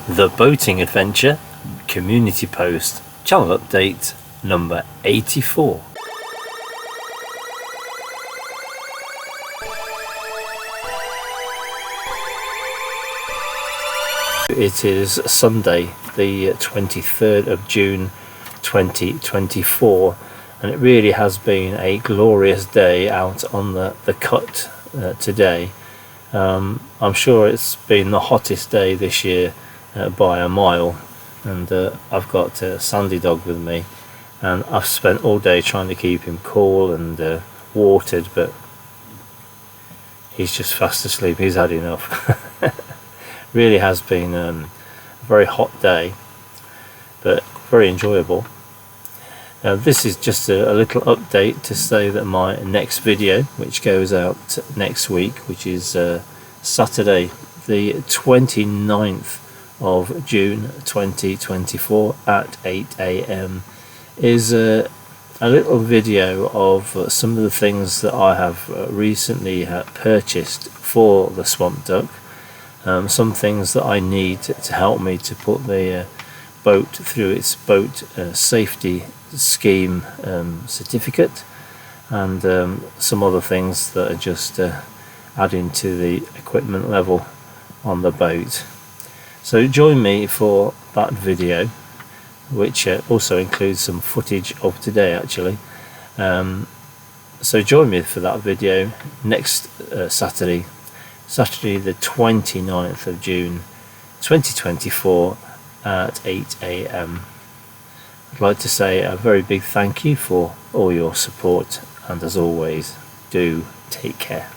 The Boating Adventure Community Post Channel Update number 84. It is Sunday the 23rd of June 2024, and it really has been a glorious day out on the cut today. I'm sure it's been the hottest day this year by a mile, and I've got Sandy Dog with me, and I've spent all day trying to keep him cool and watered, but he's just fast asleep. He's had enough. Really has been a very hot day, but very enjoyable. This is just a little update to say that my next video, which goes out next week, which is Saturday the 29th of June 2024 at 8 AM, is a little video of some of the things that I have recently purchased for the Swamp Duck. Some things that I need to help me to put the boat through its boat safety scheme certificate, and some other things that are just adding to the equipment level on the boat. So join me for that video, which also includes some footage of today actually. So join me for that video next Saturday the 29th of June 2024 at 8 AM. I'd like to say a very big thank you for all your support, and as always, do take care.